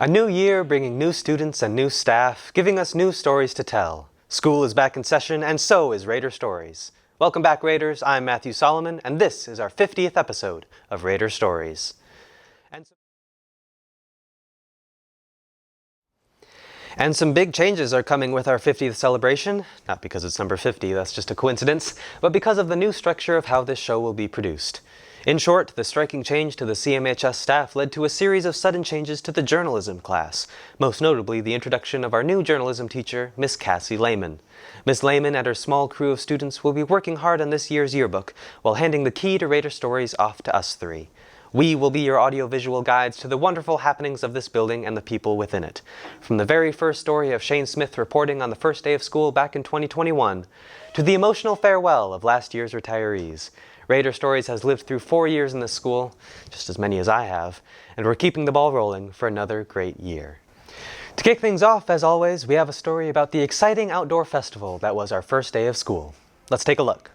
A new year bringing new students and new staff, giving us new stories to tell. School is back in session, and so is Raider Stories. Welcome back, Raiders. I'm Matthew Solomon, and this is our 50th episode of Raider Stories. And some big changes are coming with our 50th celebration, not because it's number 50, that's just a coincidence, but because of the new structure of how this show will be produced. In short, the striking change to the CMHS staff led to a series of sudden changes to the journalism class, most notably the introduction of our new journalism teacher, Miss Cassie Lehman. Miss Lehman and her small crew of students will be working hard on this year's yearbook while handing the key to Raider Stories off to us three. We will be your audiovisual guides to the wonderful happenings of this building and the people within it. From the very first story of Shane Smith reporting on the first day of school back in 2021, to the emotional farewell of last year's retirees. Raider Stories has lived through 4 years in this school, just as many as I have, and we're keeping the ball rolling for another great year. To kick things off, as always, we have a story about the exciting outdoor festival that was our first day of school. Let's take a look.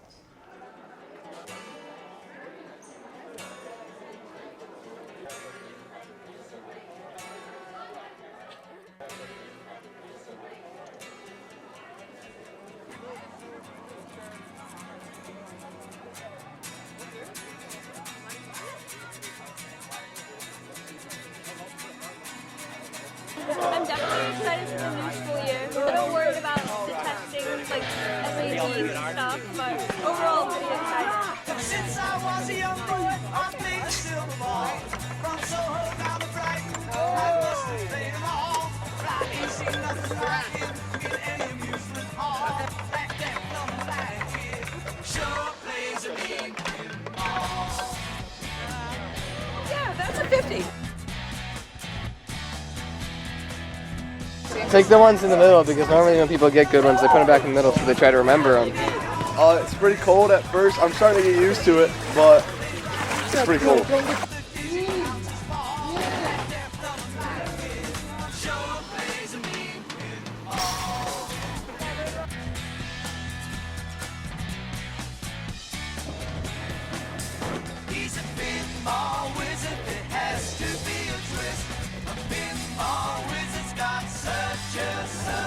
I'm definitely excited for the new school year. I'm a little worried about the testing, like SAT stuff, but overall I'm pretty excited. Since I was a young boy, I played the silver ball. From Soho down to Brighton, I must have played them all. I ain't seen nothing like him in any amusement hall. That number 5 kid sure plays a big pinball. Yeah, that's a 50. Take the ones in the middle, because normally when people get good ones, they put them back in the middle so they try to remember them. It's pretty cold at first. I'm starting to get used to it, but it's pretty cold. He's a pinball wizard, it has to be a twist. A pinball wizard's got such a surprise.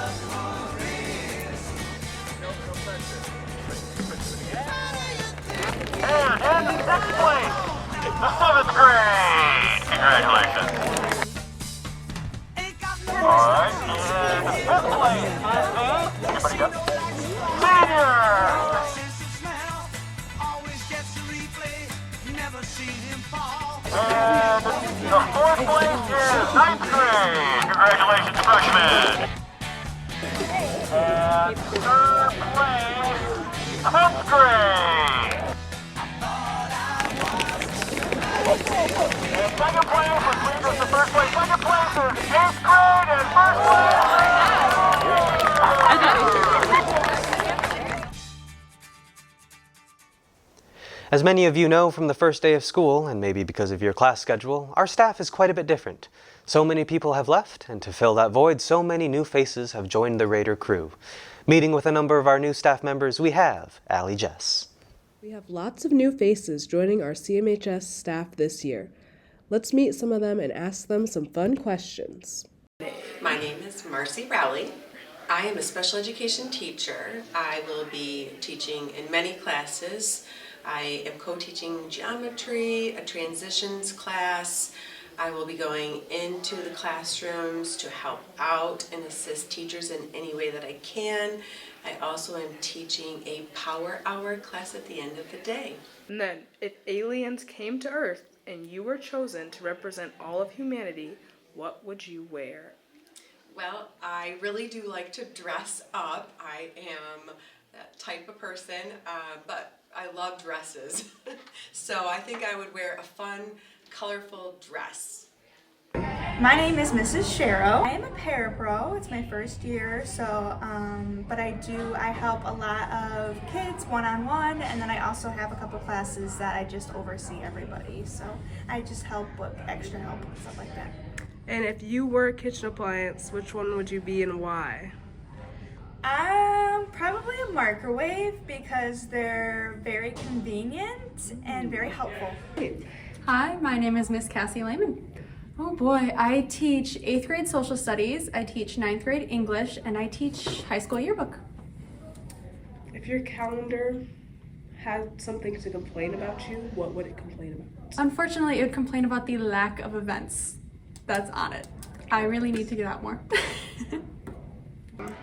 And in 6th place, the 7th grade. Congratulations. All right, and 5th place, everybody go. Senior. And the 4th place is 9th grade. Congratulations, freshmen. And 3rd place, 10th grade. And 2nd place, which leads us to 1st place. 2nd place is 8th grade, and 1st place. As many of you know from the first day of school, and maybe because of your class schedule, our staff is quite a bit different. So many people have left, and to fill that void, so many new faces have joined the Raider crew. Meeting with a number of our new staff members, we have Allie Jess. We have lots of new faces joining our CMHS staff this year. Let's meet some of them and ask them some fun questions. My name is Marcy Rowley. I am a special education teacher. I will be teaching in many classes. I am co-teaching geometry, a transitions class. I will be going into the classrooms to help out and assist teachers in any way that I can. I also am teaching a power hour class at the end of the day. And then, if aliens came to Earth and you were chosen to represent all of humanity, what would you wear? Well, I really do like to dress up. I am that type of person, but I love dresses. So I think I would wear a fun, colorful dress. My name is Mrs. Sharrow. I am a parapro. It's my first year, so but I help a lot of kids one-on-one, and then I also have a couple classes that I just oversee everybody. So I just help with extra help and stuff like that. And if you were a kitchen appliance, which one would you be and why? Probably a microwave because they're very convenient and very helpful. Hi, my name is Miss Cassie Lehman. Oh boy, I teach 8th grade social studies, I teach 9th grade English, and I teach high school yearbook. If your calendar had something to complain about you, what would it complain about? Unfortunately, it would complain about the lack of events that's on it. I really need to get out more.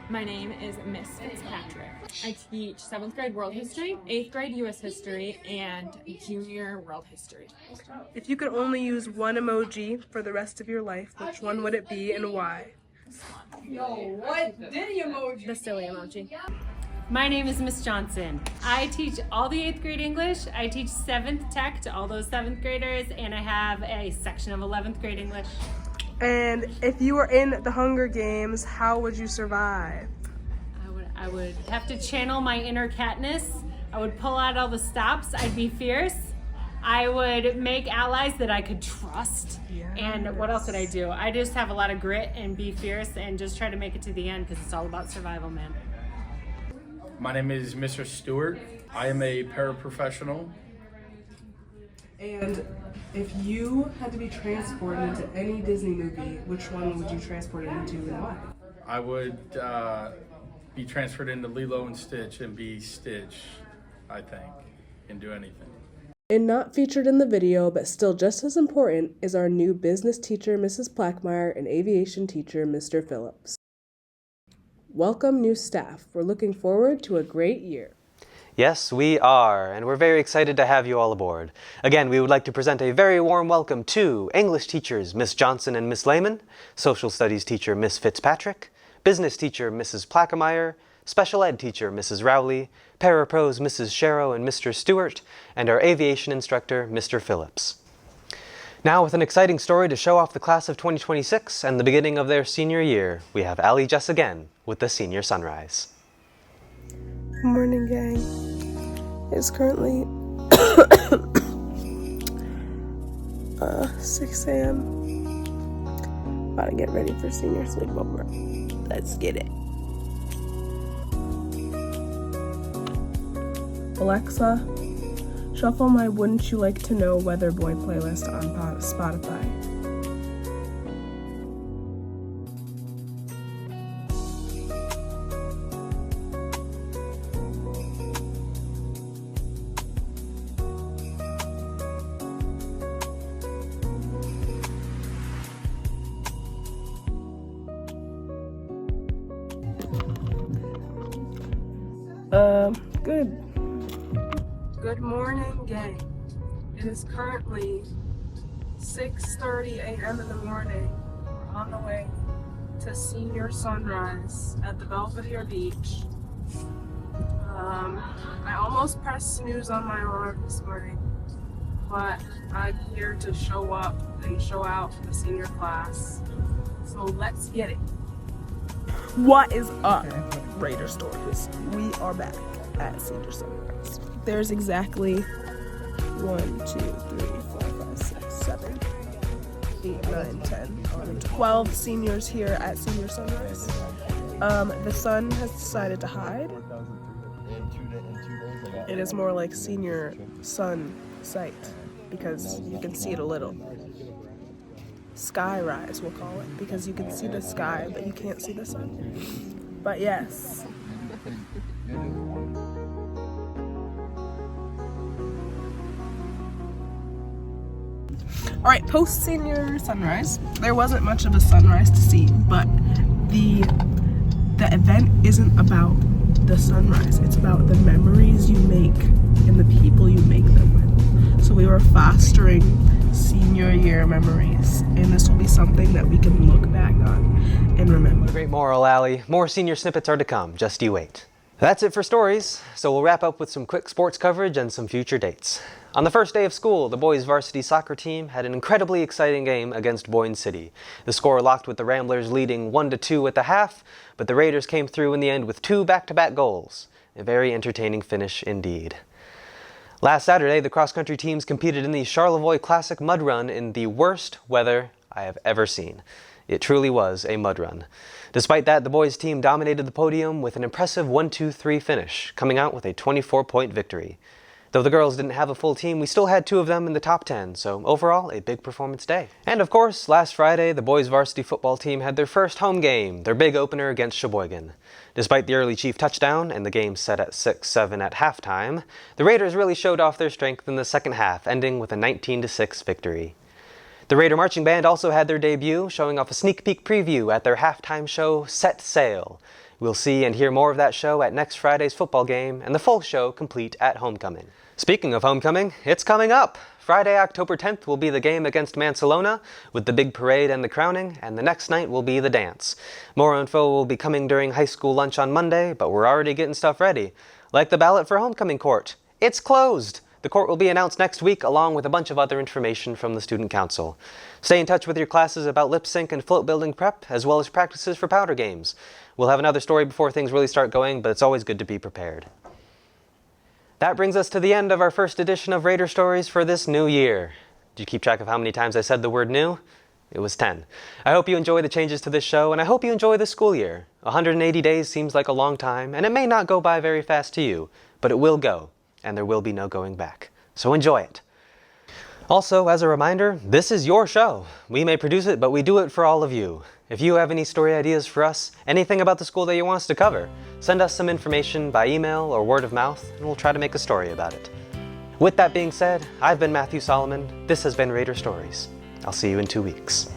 My name is Miss Fitzpatrick. I teach 7th grade world history, 8th grade US history, and junior world history. If you could only use one emoji for the rest of your life, which one would it be and why? The silly emoji. My name is Miss Johnson. I teach all the 8th grade English. I teach 7th tech to all those 7th graders, and I have a section of 11th grade English. And if you were in the Hunger Games, how would you survive? I would have to channel my inner Katniss. I would pull out all the stops. I'd be fierce. I would make allies that I could trust. Yes. And what else would I do? I just have a lot of grit and be fierce and just try to make it to the end because it's all about survival, man. My name is Mr. Stewart. I am a paraprofessional. And if you had to be transported into any Disney movie, which one would you transport it into and why? I would be transferred into Lilo and Stitch and be Stitch, I think, and do anything. And not featured in the video, but still just as important, is our new business teacher, Mrs. Plackmeyer, and aviation teacher, Mr. Phillips. Welcome, new staff. We're looking forward to a great year. Yes, we are, and we're very excited to have you all aboard. Again, we would like to present a very warm welcome to English teachers Miss Johnson and Miss Lehman, Social Studies teacher Miss Fitzpatrick, Business teacher Mrs. Plackmeyer, Special Ed teacher Mrs. Rowley, Parapros Mrs. Sharrow and Mr. Stewart, and our aviation instructor Mr. Phillips. Now, with an exciting story to show off the class of 2026 and the beginning of their senior year, we have Allie Jess again with the Senior Sunrise. Good morning, gang. It's currently 6 a.m. About to get ready for senior sleepover. Let's get it. Alexa, shuffle my Wouldn't You Like to Know Weather Boy playlist on Spotify. Good. Good morning, gang. It is currently 6:30 a.m. in the morning. We're on the way to Senior Sunrise at the Belvedere Beach. I almost pressed snooze on my alarm this morning, but I'm here to show up and show out the senior class. So let's get it. What is up, Raider Stories? We are back at Senior Sunrise. There's exactly 12 seniors here at Senior Sunrise. The sun has decided to hide. It is more like senior sun sight because you can see it a little. Sky rise, we'll call it, because you can see the sky but you can't see the sun. But yes. Alright, post-senior sunrise, there wasn't much of a sunrise to see, but the event isn't about the sunrise, it's about the memories you make and the people you make them with. So we were fostering senior year memories, and this will be something that we can look back on and remember. Great moral, Allie. More senior snippets are to come, just you wait. That's it for stories, so we'll wrap up with some quick sports coverage and some future dates. On the first day of school, the boys' varsity soccer team had an incredibly exciting game against Boyne City. The score locked with the Ramblers leading 1-2 at the half, but the Raiders came through in the end with 2 back-to-back goals. A very entertaining finish indeed. Last Saturday, the cross-country teams competed in the Charlevoix Classic Mud Run in the worst weather I have ever seen. It truly was a mud run. Despite that, the boys' team dominated the podium with an impressive 1-2-3 finish, coming out with a 24-point victory. Though the girls didn't have a full team, we still had 2 of them in the top 10, so overall, a big performance day. And of course, last Friday, the boys varsity football team had their first home game, their big opener against Sheboygan. Despite the early Chief touchdown and the game set at 6-7 at halftime, the Raiders really showed off their strength in the second half, ending with a 19-6 victory. The Raider Marching Band also had their debut, showing off a sneak peek preview at their halftime show, Set Sail. We'll see and hear more of that show at next Friday's football game, and the full show complete at homecoming. Speaking of homecoming, it's coming up! Friday, October 10th will be the game against Mansalona, with the big parade and the crowning, and the next night will be the dance. More info will be coming during high school lunch on Monday, but we're already getting stuff ready. Like the ballot for homecoming court. It's closed! The court will be announced next week, along with a bunch of other information from the Student Council. Stay in touch with your classes about lip sync and float building prep, as well as practices for powder games. We'll have another story before things really start going, but it's always good to be prepared. That brings us to the end of our first edition of Raider Stories for this new year. Did you keep track of how many times I said the word new? It was 10. I hope you enjoy the changes to this show, and I hope you enjoy this school year. 180 days seems like a long time, and it may not go by very fast to you, but it will go. And there will be no going back. So enjoy it. Also, as a reminder, this is your show. We may produce it, but we do it for all of you. If you have any story ideas for us, anything about the school that you want us to cover, send us some information by email or word of mouth, and we'll try to make a story about it. With that being said, I've been Matthew Solomon. This has been Raider Stories. I'll see you in 2 weeks.